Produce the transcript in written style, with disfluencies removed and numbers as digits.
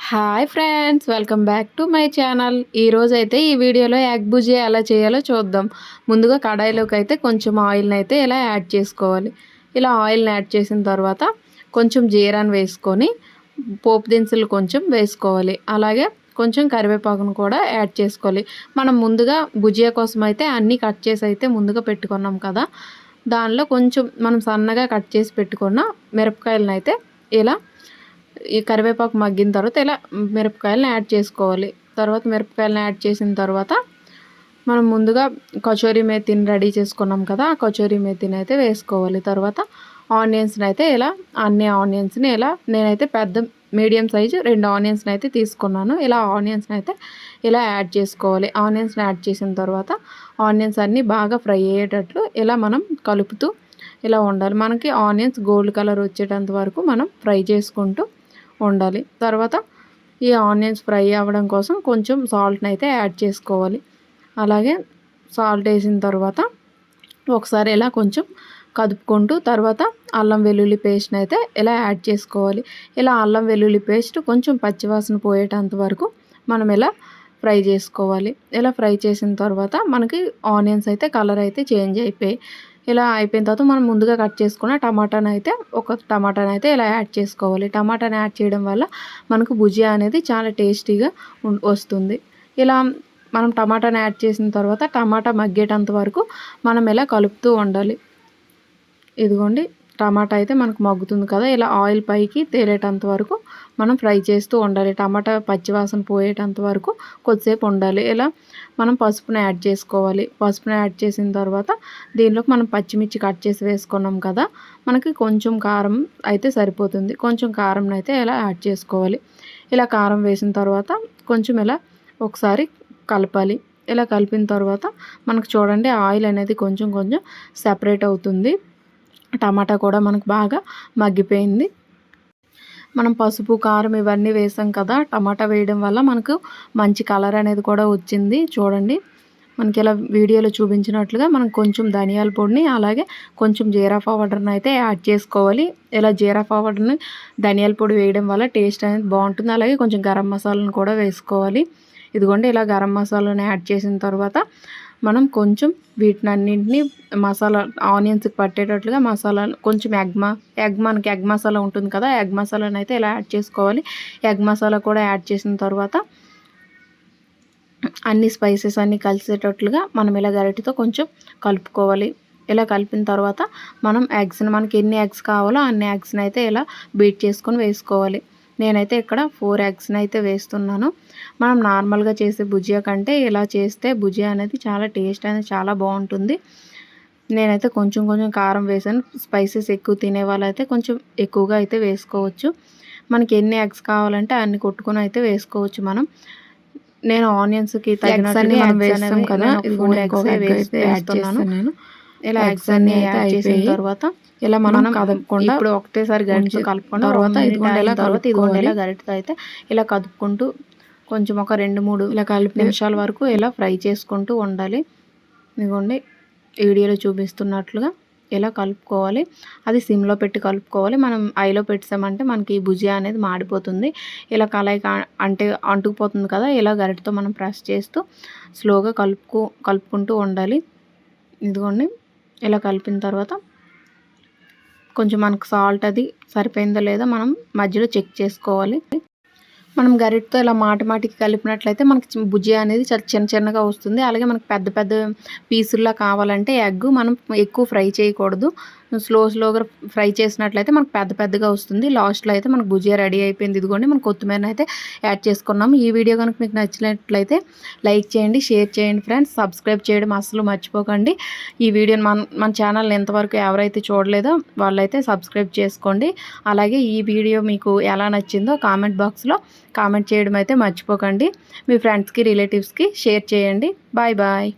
Hi friends, welcome back to my channel. ఈరోజు అయితే ఈ వీడియోలో ఎగ్ బుజియా ఎలా చేయాలో చూద్దాం. ముందుగా కడాయిలోకి అయితే కొంచెం ఆయిల్ని అయితే ఇలా యాడ్ చేసుకోవాలి. ఇలా ఆయిల్ని యాడ్ చేసిన తర్వాత కొంచెం జీరాని వేసుకొని పోపు దినుసులు కొంచెం వేసుకోవాలి. అలాగే కొంచెం కరివేపాకును కూడా యాడ్ చేసుకోవాలి. మనం ముందుగా బుజియా కోసం అయితే అన్నీ కట్ చేసి అయితే ముందుగా పెట్టుకున్నాం కదా, దానిలో కొంచెం మనం సన్నగా కట్ చేసి పెట్టుకున్న మిరపకాయలను అయితే ఇలా ఈ కరివేపాకు మగ్గిన తర్వాత ఇలా మిరపకాయలను యాడ్ చేసుకోవాలి. తర్వాత మిరపకాయలను యాడ్ చేసిన తర్వాత మనం ముందుగా కచోరీ మేతిని రెడీ చేసుకున్నాం కదా, ఆ కచోరీ మేతిని అయితే వేసుకోవాలి. తర్వాత ఆనియన్స్ని అయితే ఇలా అన్ని ఆనియన్స్ని ఇలా నేనైతే పెద్ద మీడియం సైజు 2 ఆనియన్స్ని అయితే తీసుకున్నాను. ఇలా ఆనియన్స్ని అయితే ఇలా యాడ్ చేసుకోవాలి. ఆనియన్స్ని యాడ్ చేసిన తర్వాత ఆనియన్స్ అన్నీ బాగా ఫ్రై అయ్యేటట్లు ఇలా మనం కలుపుతూ ఇలా ఉండాలి. మనకి ఆనియన్స్ గోల్డ్ కలర్ వచ్చేటంత వరకు మనం ఫ్రై చేసుకుంటూ ఉండాలి. తర్వాత ఈ ఆనియన్స్ ఫ్రై అవ్వడం కోసం కొంచెం సాల్ట్ని అయితే యాడ్ చేసుకోవాలి. అలాగే సాల్ట్ వేసిన తర్వాత ఒకసారి ఇలా కొంచెం కదుపుకుంటూ తర్వాత అల్లం వెల్లుల్లి పేస్ట్ని అయితే ఇలా యాడ్ చేసుకోవాలి. ఇలా అల్లం వెల్లుల్లి పేస్ట్ కొంచెం పచ్చివాసన పోయేటంత వరకు మనం ఇలా ఫ్రై చేసుకోవాలి. ఇలా ఫ్రై చేసిన తర్వాత మనకి ఆనియన్స్ అయితే కలర్ అయితే చేంజ్ అయిపోయి ఇలా అయిపోయిన తర్వాత మనం ముందుగా కట్ చేసుకున్న ఒక టమాటాని అయితే ఇలా యాడ్ చేసుకోవాలి. టమాటాని యాడ్ చేయడం వల్ల మనకు భుజియా అనేది చాలా టేస్టీగా వస్తుంది. ఇలా మనం టమాటాని యాడ్ చేసిన తర్వాత టమాటా మగ్గేటంత వరకు మనం ఇలా కలుపుతూ ఉండాలి. ఇదిగోండి, టమాటా అయితే మనకు మగ్గుతుంది కదా, ఇలా ఆయిల్ పైకి తేలేటంత వరకు మనం ఫ్రై చేస్తూ ఉండాలి. టమాటా పచ్చివాసన పోయేటంత వరకు కొద్దిసేపు ఉండాలి. ఇలా మనం పసుపుని యాడ్ చేసుకోవాలి. పసుపుని యాడ్ చేసిన తర్వాత దీనిలోకి మనం పచ్చిమిర్చి కట్ చేసి వేసుకున్నాం కదా, మనకి కొంచెం కారం అయితే సరిపోతుంది. కొంచెం కారం అయితే ఇలా యాడ్ చేసుకోవాలి. ఇలా కారం వేసిన తర్వాత కొంచెం ఇలా ఒకసారి కలపాలి. ఇలా కలిపిన తర్వాత మనకు చూడండి ఆయిల్ అనేది కొంచెం కొంచెం సెపరేట్ అవుతుంది. టమాటా కూడా మనకు బాగా మగ్గిపోయింది. మనం పసుపు కారం ఇవన్నీ వేసాం కదా, టమాటా వేయడం వల్ల మనకు మంచి కలర్ అనేది కూడా వచ్చింది. చూడండి, మనకి ఇలా వీడియోలో చూపించినట్లుగా మనం కొంచెం ధనియాల పొడిని అలాగే కొంచెం జీరా పౌడర్ని అయితే యాడ్ చేసుకోవాలి. ఇలా జీరా పౌడర్ని ధనియాల పొడి వేయడం వల్ల టేస్ట్ అనేది బాగుంటుంది. అలాగే కొంచెం గరం మసాలాను కూడా వేసుకోవాలి. ఇదిగోండి, ఇలా గరం మసాలాను యాడ్ చేసిన తర్వాత మనం కొంచెం వీటినన్నింటినీ మసాలా ఆనియన్స్కి పట్టేటట్లుగా మసాలాలు కొంచెం మనకి ఎగ్ మసాలా ఉంటుంది కదా, ఎగ్ మసాలాను అయితే ఇలా యాడ్ చేసుకోవాలి. ఎగ్ మసాలా కూడా యాడ్ చేసిన తర్వాత అన్ని స్పైసెస్ అన్నీ కలిసేటట్లుగా మనం ఇలా గరిటెతో కొంచెం కలుపుకోవాలి. ఇలా కలిపిన తర్వాత మనం మనకి ఎన్ని ఎగ్స్ కావాలో అన్ని ఎగ్స్ని అయితే ఇలా బీట్ చేసుకొని వేసుకోవాలి. నేనైతే ఇక్కడ 4 ఎగ్స్ని అయితే వేస్తున్నాను. మనం నార్మల్గా చేసే భుజియా కంటే ఇలా చేస్తే భుజియా అనేది చాలా టేస్ట్ అనేది చాలా బాగుంటుంది. నేనైతే కొంచెం కొంచెం కారం వేసాను. స్పైసెస్ ఎక్కువ తినే వాళ్ళైతే కొంచెం ఎక్కువగా అయితే వేసుకోవచ్చు. మనకి ఎన్ని ఎగ్స్ కావాలంటే అన్ని కొట్టుకొని అయితే వేసుకోవచ్చు. నేను ఆనియన్స్కి తగినట్టు మనం వేస్తాం కదా, 4 ఎగ్స్ వేస్తున్నాను. ఇలా ఎగ్స్ అన్ని యాడ్ చేసిన తర్వాత ఇలా మనం కదుపుకుండా ఇప్పుడు ఒకటేసారి గరిటెతో కలుపుకుండా తర్వాత ఇలా గరిటెతో అయితే ఇలా కదుపుకుంటూ కొంచెం ఒక 2-3 ఇలా కలిపి నిమిషాల వరకు ఇలా ఫ్రై చేసుకుంటూ ఉండాలి. ఇదిగోండి, వీడియోలో చూపిస్తున్నట్లుగా ఇలా కలుపుకోవాలి. అది సిమ్లో పెట్టి కలుపుకోవాలి. మనం ఐలో పెట్టామంటే మనకి భుజియా అనేది మాడిపోతుంది. ఇలా కళాయికి అంటే అంటుకుపోతుంది కదా, ఇలా గరిటెతో మనం ప్రెస్ చేస్తూ స్లోగా కలుపుకుంటూ ఉండాలి. ఇదిగోండి, ఇలా కలిపిన తర్వాత కొంచెం మనకు సాల్ట్ అది సరిపోయిందో లేదో మనం మధ్యలో చెక్ చేసుకోవాలి. మనం గరిటెతో ఇలా మాటికి కలిపినట్లయితే మనకి భుజియా అనేది చాలా చిన్నగా వస్తుంది. అలాగే మనకు పెద్ద పెద్ద పీసుల్లా కావాలంటే ఎగ్ మనం ఎక్కువ ఫ్రై చేయకూడదు. స్లోగా ఫ్రై చేసినట్లయితే మనకు పెద్దగా వస్తుంది. లాస్ట్లో అయితే మనకు భుజియా రెడీ అయిపోయింది. ఇదిగోండి, మనం కొత్తిమీరని అయితే యాడ్ చేసుకున్నాము. ఈ వీడియో కనుక మీకు నచ్చినట్లయితే లైక్ చేయండి, షేర్ చేయండి ఫ్రెండ్స్. సబ్స్క్రైబ్ చేయడం అస్సలు మర్చిపోకండి. ఈ వీడియోని మన ఛానల్ ఎంతవరకు ఎవరైతే చూడలేదో వాళ్ళైతే సబ్స్క్రైబ్ చేసుకోండి. అలాగే ఈ వీడియో మీకు ఎలా నచ్చిందో కామెంట్ బాక్స్లో కామెంట్ చేయడం అయితే మర్చిపోకండి. మీ ఫ్రెండ్స్కి రిలేటివ్స్కి షేర్ చేయండి. బాయ్.